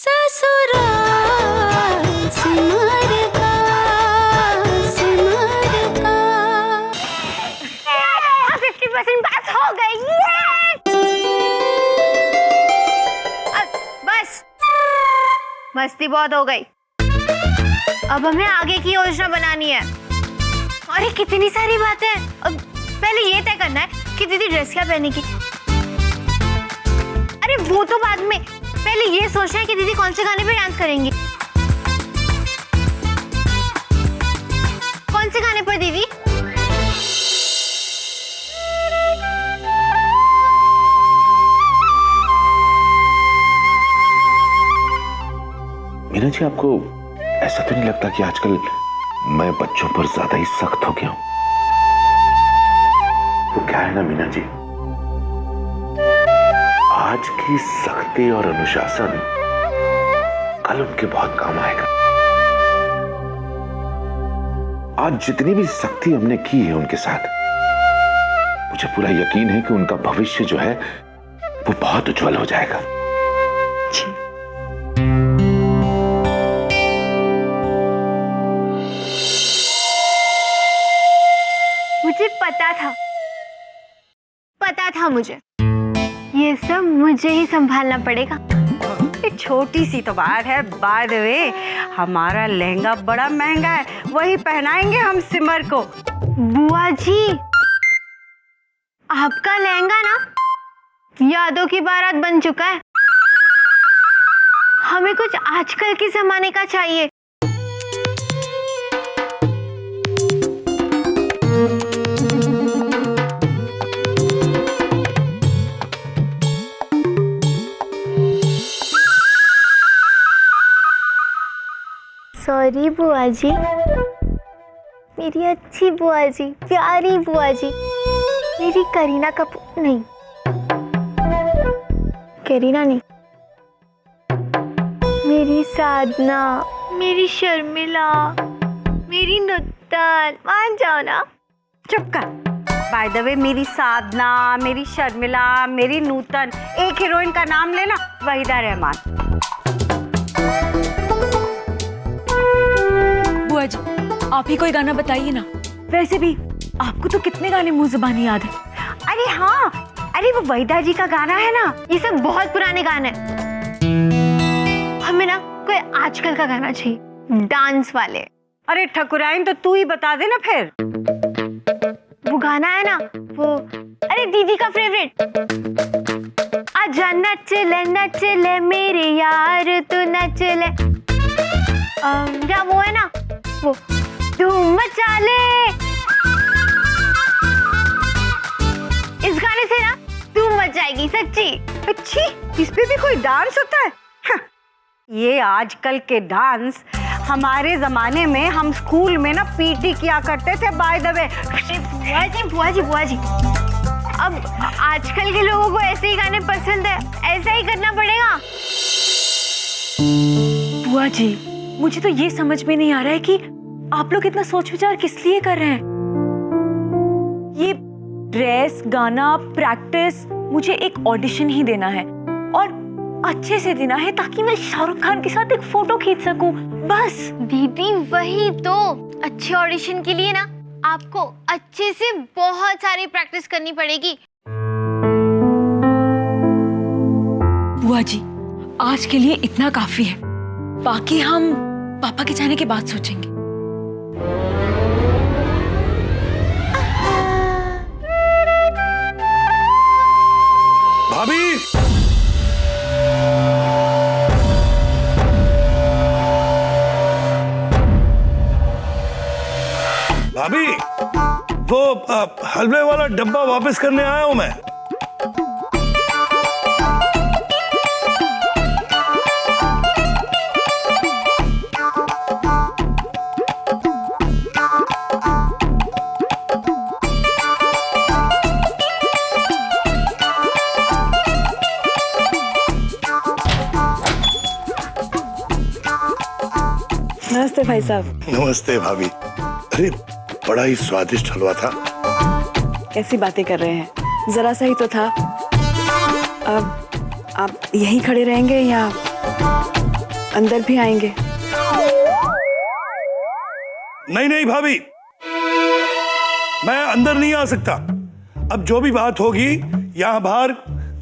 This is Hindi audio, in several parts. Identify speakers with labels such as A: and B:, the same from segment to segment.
A: ससुराल सिमर का 50% पास हो गई। बस मस्ती बहुत हो गई, अब हमें आगे की योजना बनानी है। अरे कितनी सारी बातें, अब पहले ये तय करना है कि दीदी ड्रेस क्या पहनेगी। अरे वो तो बाद में, पहले ये सोचना है कि दीदी कौन से गाने पे डांस करेंगी। कौन से गाने पर दीदी?
B: मीना जी, आपको ऐसा तो नहीं लगता कि आजकल मैं बच्चों पर ज्यादा ही सख्त हो गया हूं? वो क्या है ना मीना जी, आज की सख्ती और अनुशासन कल उनके बहुत काम आएगा। आज जितनी भी सख्ती हमने की है उनके साथ, मुझे पूरा यकीन है कि उनका भविष्य जो है वो बहुत उज्जवल हो जाएगा। जी।
A: मुझे पता था मुझे ये सब मुझे ही संभालना पड़ेगा।
C: छोटी सी तो बात है, बाय द वे हमारा लहंगा बड़ा महंगा है, वही पहनाएंगे हम सिमर को।
A: बुआ जी, आपका लहंगा ना यादों की बारात बन चुका है। हमें कुछ आजकल के जमाने का चाहिए। सॉरी बुआ जी, मेरी अच्छी बुआ जी, प्यारी बुआ जी, मेरी करीना कपूर नहीं, करीना नहीं, मेरी साधना, मेरी शर्मिला, मेरी नुत्तन, मान जाओ ना।
C: चुप कर। बाय द वे मेरी साधना, मेरी शर्मिला, मेरी नूतन, एक हीरोइन का नाम लेना, वहीदा रहमान।
D: बुआ जी, आप ही कोई गाना बताइए ना। वैसे भी आपको तो कितने गाने मुंह जुबानी याद है।
C: अरे हाँ, अरे वो वहीदा जी का गाना है ना।
A: ये सब बहुत पुराने गाने हैं, हमें ना कोई आजकल का गाना चाहिए, डांस वाले।
C: अरे ठकुराइन तो तू ही बता दे ना फिर।
A: वो गाना है ना वो, अरे दीदी का फेवरेट, आजा नचले नचले मेरे यार तू नचले, क्या वो है ना वो, धूम मचा ले। इस गाने से ना धूम मच जाएगी सच्ची।
C: अच्छी, इस पे भी कोई डांस होता है? हाँ, ये आजकल के डांस हमारे जमाने में हम स्कूल में ना पीटी किया करते थे। बाय द वे
A: बुआ जी, अब आजकल के लोगों को ऐसे ही गाने पसंद है, ऐसा ही करना पड़ेगा।
D: बुआ जी, मुझे तो ये समझ में नहीं आ रहा है कि आप लोग इतना सोच विचार किस लिए कर रहे हैं। ये ड्रेस, गाना, प्रैक्टिस, मुझे एक ऑडिशन ही देना है और अच्छे से देना है ताकि मैं शाहरुख खान के साथ एक फोटो खींच सकूं, बस।
A: दीदी वही तो, अच्छे ऑडिशन के लिए ना आपको अच्छे से बहुत सारी प्रैक्टिस करनी पड़ेगी।
D: बुआ जी, आज के लिए इतना काफी है, बाकी हम पापा के जाने के बाद सोचेंगे।
E: भाभी, भाभी, वो हलवे वाला डब्बा वापस करने आया हूं मैं।
D: नमस्ते भाई साहब।
E: नमस्ते भाभी। अरे बड़ा ही स्वादिष्ट हलवा था।
D: कैसी बातें कर रहे हैं, जरा सा ही तो था। अब आप यहीं खड़े रहेंगे या? अंदर भी आएंगे?
E: नहीं नहीं भाभी, मैं अंदर नहीं आ सकता। अब जो भी बात होगी यहाँ बाहर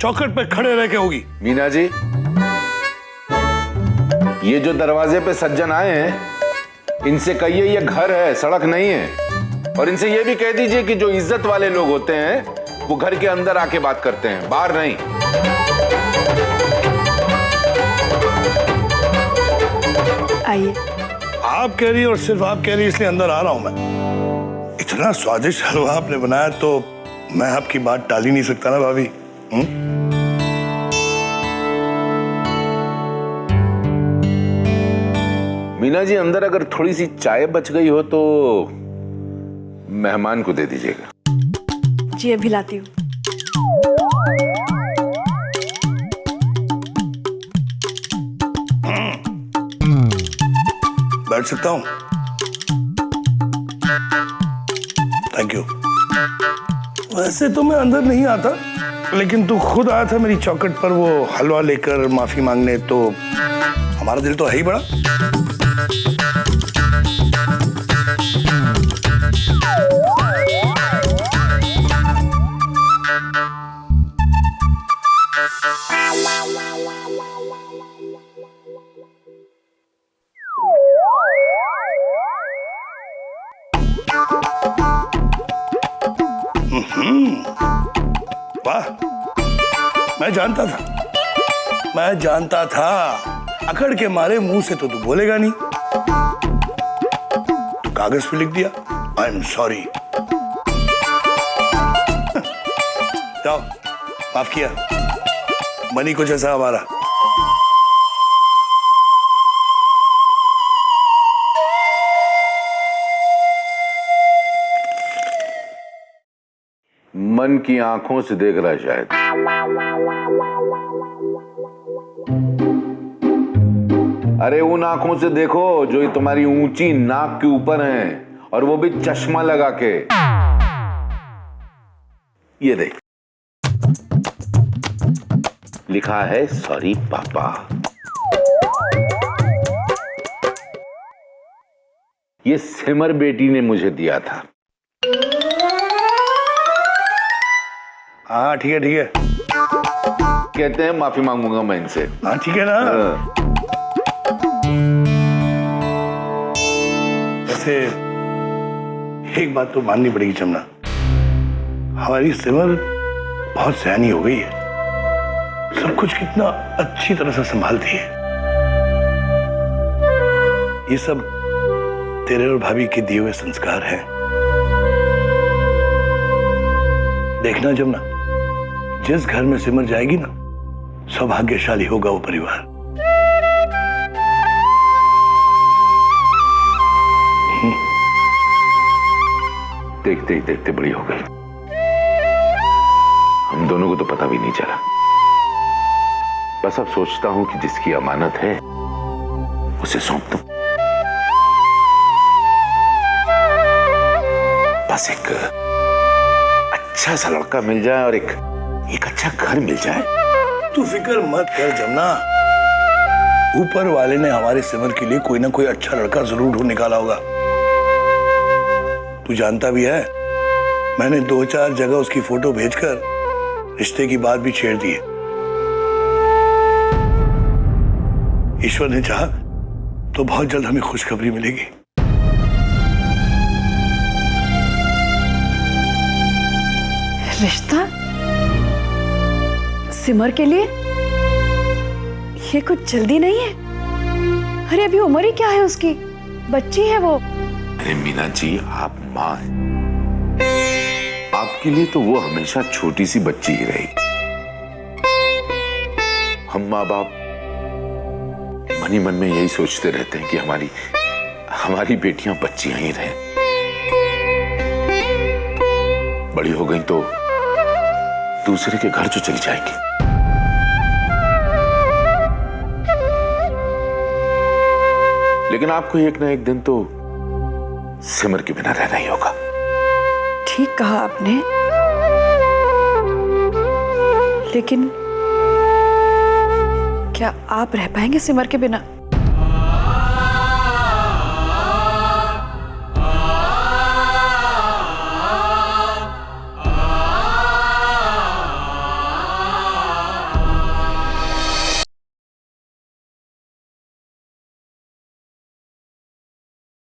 E: चौखट पे खड़े रह के होगी।
B: मीना जी, ये जो दरवाजे पे सज्जन आए हैं, इनसे कहिए ये घर है, सड़क नहीं है। और इनसे ये भी कह दीजिए कि जो इज्जत वाले लोग होते हैं वो घर के अंदर आके बात करते हैं, बाहर नहीं।
D: आइए।
E: आप कह रही और सिर्फ आप कह रही इसलिए अंदर आ रहा हूं मैं। इतना स्वादिष्ट हलवा आपने बनाया तो मैं आपकी बात टाल ही नहीं सकता ना भाभी।
B: मीना जी, अंदर अगर थोड़ी सी चाय बच गई हो तो मेहमान को दे दीजिएगा।
D: जी अभी लाती हूँ।
E: बैठ सकता हूं? Thank you. वैसे तो मैं अंदर नहीं आता, लेकिन तू खुद आया था मेरी चौखट पर वो हलवा लेकर माफी मांगने, तो हमारा दिल तो है ही बड़ा। वाह, मैं जानता था अकड़ के मारे मुंह से तो तू बोलेगा नहीं। तो कागज पे लिख दिया आई एम सॉरी। जाओ, माफ किया। मनी को जैसा हमारा।
B: मन की आंखों से देख रहा है शायद। अरे उन आंखों से देखो जो ये तुम्हारी ऊंची नाक के ऊपर हैं, और वो भी चश्मा लगा के। ये देख, लिखा है सॉरी पापा। ये सिमर बेटी ने मुझे दिया था।
E: हाँ ठीक है ठीक है।
B: कहते हैं माफी मांगूंगा मैं इनसे।
E: हाँ ठीक है ना। वैसे एक बात तो माननी पड़ेगी जमुना, हमारी सिमर बहुत सयानी हो गई है। सब कुछ कितना अच्छी तरह से संभालती है। ये सब तेरे और भाभी के दिए हुए संस्कार हैं। देखना जमुना, जिस घर में सिमर जाएगी ना, सौभाग्यशाली होगा वो परिवार।
B: देखते ही देखते बड़ी हो गई। हम दोनों को तो पता भी नहीं चला। बस अब सोचता हूं कि जिसकी अमानत है उसे सौंप दूं। बस एक अच्छा सा लड़का मिल जाए और एक अच्छा घर मिल जाए।
E: तू फिक्र मत कर जमुना, ऊपर वाले ने हमारे सिमर के लिए कोई ना कोई अच्छा लड़का जरूर ढूंढ निकाला होगा। तू जानता भी है, मैंने 2-4 जगह उसकी फोटो भेजकर रिश्ते की बात भी छेड़ दी है। ईश्वर ने चाहा तो बहुत जल्द हमें खुशखबरी मिलेगी।
D: रिश्ता सिमर के लिए? ये कुछ जल्दी नहीं है? अरे अभी उम्र ही क्या है उसकी, बच्ची है वो।
B: अरे मीना जी, आप मां हैं। आपके लिए तो वो हमेशा छोटी सी बच्ची ही रही। हम माँ बाप मन ही मन में यही सोचते रहते हैं कि हमारी बेटियां बच्चियां ही रहें। बड़ी हो गई तो दूसरे के घर जो चली जाएंगी। लेकिन आपको एक ना एक दिन तो सिमर के बिना रहना ही होगा।
D: ठीक कहा आपने, लेकिन क्या आप रह पाएंगे सिमर के बिना?